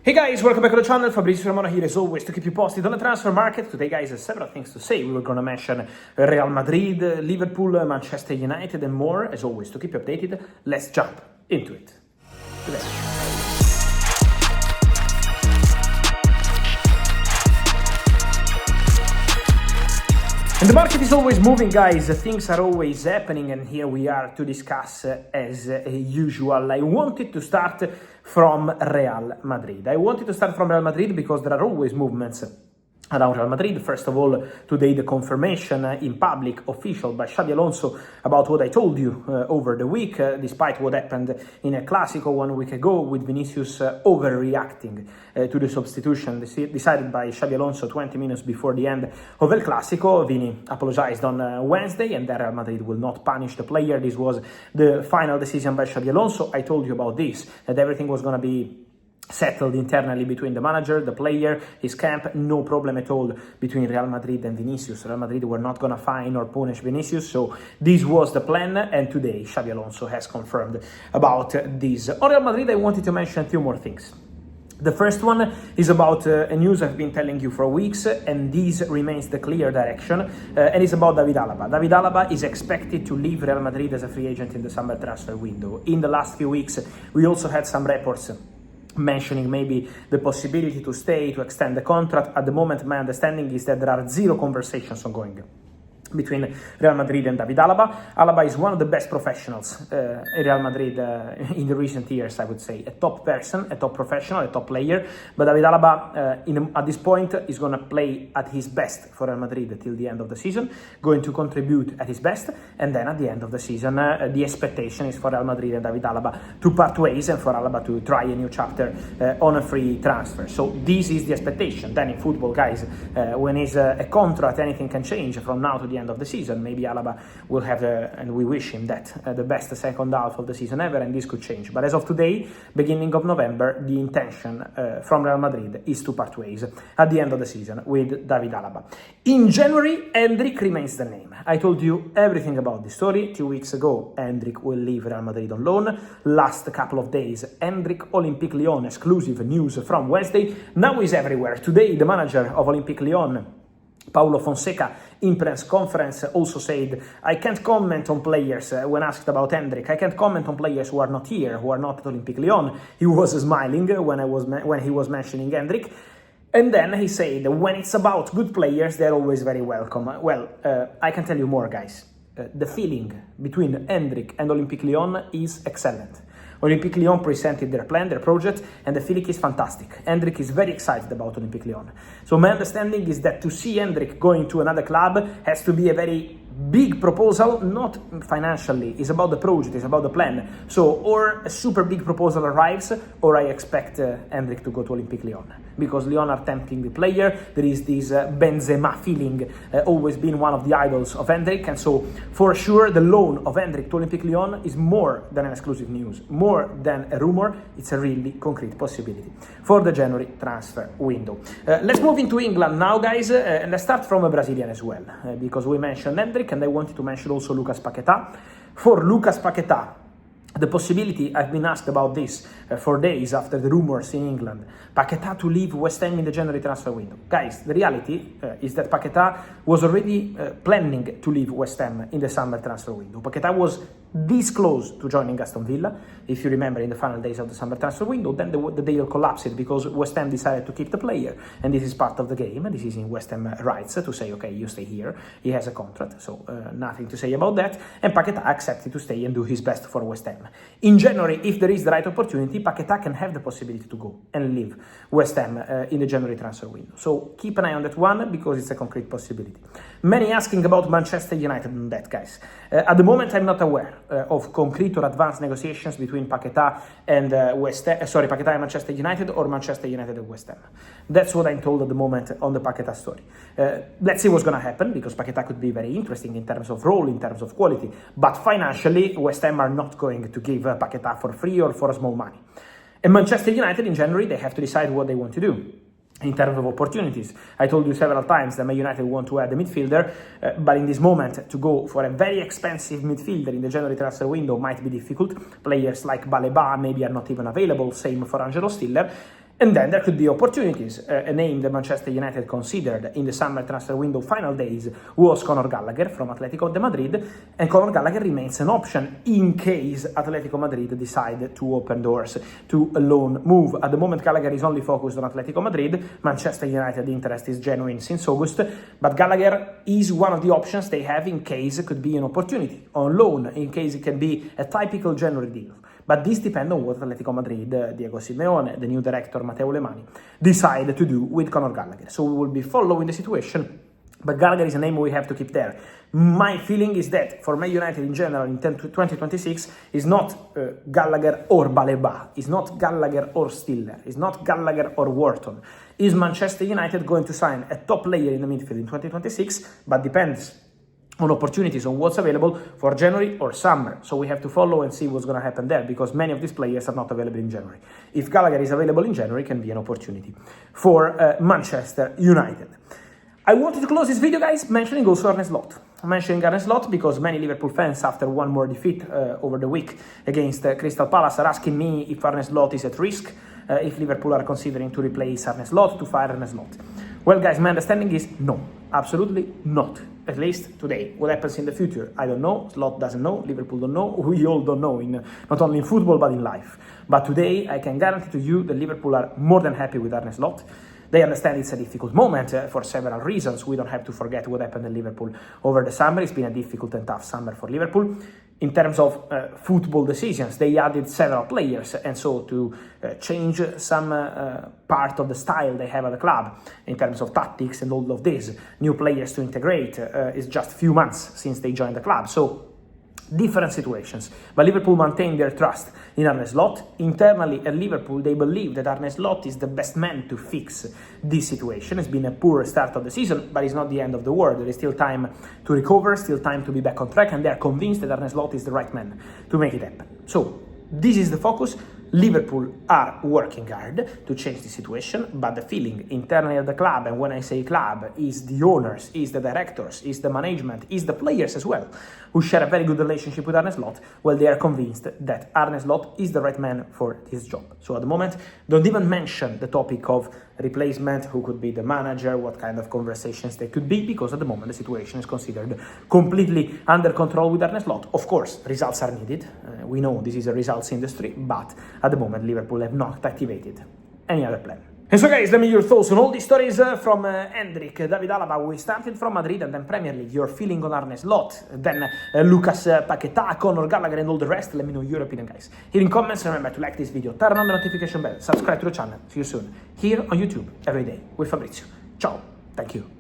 Hey guys, welcome back to the channel. Fabrizio Romano here as always to keep you posted on the transfer market. Today guys, there's several things to say. We were going to mention Real Madrid, Liverpool, Manchester United and more. As always, to keep you updated, let's jump into it. And the market is always moving, guys. Things are always happening, and here we are to discuss as usual. I wanted to start from Real Madrid. Because there are always movements around Real Madrid. First of all, today the confirmation in public, official by Xabi Alonso about what I told you over the week, despite what happened in a Clásico 1 week ago with Vinicius overreacting to the substitution decided by Xabi Alonso 20 minutes before the end of El Clásico. Vini apologized on Wednesday, and then Real Madrid will not punish the player. This was the final decision by Xabi Alonso. I told you about this, that everything was going to be settled internally between the manager, the player, his camp, no problem at all between Real Madrid and Vinicius. Real Madrid were not going to fine or punish Vinicius, so this was the plan, and today Xabi Alonso has confirmed about this. On Real Madrid, I wanted to mention a few more things. The first one is about a news I've been telling you for weeks, and this remains the clear direction, and it's about David Alaba. David Alaba is expected to leave Real Madrid as a free agent in the summer transfer window. In the last few weeks, we also had some reports mentioning maybe the possibility to stay, to extend the contract. At the moment, my understanding is that there are zero conversations ongoing between Real Madrid and David Alaba. Alaba is one of the best professionals in Real Madrid in the recent years, I would say. A top person, a top professional, a top player. But David Alaba, at this point, is going to play at his best for Real Madrid till the end of the season, going to contribute at his best, and then at the end of the season, the expectation is for Real Madrid and David Alaba to part ways and for Alaba to try a new chapter on a free transfer. So this is the expectation. Then in football, guys, when it's a contract, anything can change from now to the end of the season. Maybe Alaba will have, and we wish him that, the best second half of the season ever, and this could change. But as of today, beginning of November, the intention from Real Madrid is to part ways at the end of the season with David Alaba. In January, Hendrick remains the name. I told you everything about this story 2 weeks ago. Hendrick will leave Real Madrid on loan. Last couple of days, Hendrick, Olympique Lyon, exclusive news from Wednesday. Now he's everywhere. Today, the manager of Olympique Lyon, Paulo Fonseca, in press conference also said, I can't comment on players when asked about Hendrick. I can't comment on players who are not here, who are not at Olympique Lyon. He was smiling when he was mentioning Hendrick. And then he said, when it's about good players, they're always very welcome. Well, I can tell you more, guys. The feeling between Hendrick and Olympique Lyon is excellent. Olympique Lyon presented their plan, their project, and the feeling is fantastic. Hendrick is very excited about Olympique Lyon. So my understanding is that to see Hendrick going to another club has to be a very big proposal, not financially. It's about the project, it's about the plan. So, or a super big proposal arrives, or I expect Hendrick to go to Olympique Lyon. Because Lyon are tempting the player. There is this Benzema feeling, always been one of the idols of Hendrick. And so, for sure, the loan of Hendrick to Olympique Lyon is more than an exclusive news, more than a rumor. It's a really concrete possibility for the January transfer window. Let's move into England now, guys, and let's start from a Brazilian as well, because we mentioned Hendrick, and I wanted to mention also Lucas Paqueta. For Lucas Paqueta, the possibility, I've been asked about this for days after the rumors in England, Paqueta to leave West Ham in the January transfer window. Guys, the reality is that Paqueta was already planning to leave West Ham in the summer transfer window. Paqueta was this close to joining Aston Villa, if you remember, in the final days of the summer transfer window. Then the deal collapsed because West Ham decided to keep the player, and this is part of the game, and this is in West Ham rights to say, okay, you stay here, he has a contract, so nothing to say about that, and Paqueta accepted to stay and do his best for West Ham. In January, if there is the right opportunity, Paqueta can have the possibility to go and leave West Ham in the January transfer window. So keep an eye on that one, because it's a concrete possibility. Many asking about Manchester United on that, guys. At the moment, I'm not aware of concrete or advanced negotiations between Paqueta and Paqueta and Manchester United, or Manchester United and West Ham. That's what I'm told at the moment on the Paqueta story. Let's see what's going to happen, because Paqueta could be very interesting in terms of role, in terms of quality. But financially, West Ham are not going to give Paqueta for free or for small money. And Manchester United in January, they have to decide what they want to do in terms of opportunities. I told you several times that Man United want to add a midfielder, but in this moment, to go for a very expensive midfielder in the January transfer window might be difficult. Players like Baleba maybe are not even available, same for Angelo Stiller. And then there could be opportunities. A name that Manchester United considered in the summer transfer window final days was Conor Gallagher from Atletico de Madrid, and Conor Gallagher remains an option in case Atletico Madrid decide to open doors to a loan move. At the moment, Gallagher is only focused on Atletico Madrid. Manchester United interest is genuine since August, but Gallagher is one of the options they have in case it could be an opportunity on loan, in case it can be a typical January deal. But this depends on what Atletico Madrid, Diego Simeone, the new director Matteo Lemani, decide to do with Conor Gallagher. So we will be following the situation, but Gallagher is a name we have to keep there. My feeling is that for Man United in general in 2026 is not Gallagher or Baleba, is not Gallagher or Stiller, is not Gallagher or Wharton. Is Manchester United going to sign a top player in the midfield in 2026? But depends on opportunities, on what's available for January or summer. So we have to follow and see what's going to happen there, because many of these players are not available in January. If Gallagher is available in January, it can be an opportunity for Manchester United. I wanted to close this video, guys, mentioning also Arne Slot. I'm mentioning Arne Slot because many Liverpool fans, after one more defeat over the week against Crystal Palace, are asking me if Arne Slot is at risk, if Liverpool are considering to replace Arne Slot, to fire Arne Slot. Well, guys, my understanding is no, absolutely not. At least today. What happens in the future, I don't know. Slot doesn't know. Liverpool don't know. We all don't know, not only in football but in life. But today, I can guarantee to you that Liverpool are more than happy with Arne Slot. They understand it's a difficult moment for several reasons. We don't have to forget what happened in Liverpool over the summer. It's been a difficult and tough summer for Liverpool. In terms of football decisions, they added several players, and so to change some part of the style they have at the club in terms of tactics and all of this, new players to integrate, is just a few months since they joined the club. So different situations, but Liverpool maintain their trust in Arne Slot. Internally at Liverpool, they believe that Arne Slot is the best man to fix this situation. It's been a poor start of the season, but it's not the end of the world. There is still time to recover, still time to be back on track, and they are convinced that Arne Slot is the right man to make it happen. So this is the focus. Liverpool are working hard to change the situation, but the feeling internally at the club, and when I say club, is the owners, is the directors, is the management, is the players as well, who share a very good relationship with Arne Slot. Well, they are convinced that Arne Slot is the right man for this job. So at the moment, don't even mention the topic of replacement, who could be the manager, what kind of conversations they could be, because at the moment the situation is considered completely under control with Arne Slot. Of course, results are needed. We know this is a results industry, but at the moment Liverpool have not activated any other plan. And so, guys, let me hear your thoughts on all these stories from Hendrick, David Alaba. We started from Madrid and then Premier League. Your feeling on Arne Slot, then Lucas Paqueta, Conor Gallagher, and all the rest. Let me know your opinion, guys. Here in comments, remember to like this video, turn on the notification bell, subscribe to the channel. See you soon here on YouTube every day with Fabrizio. Ciao. Thank you.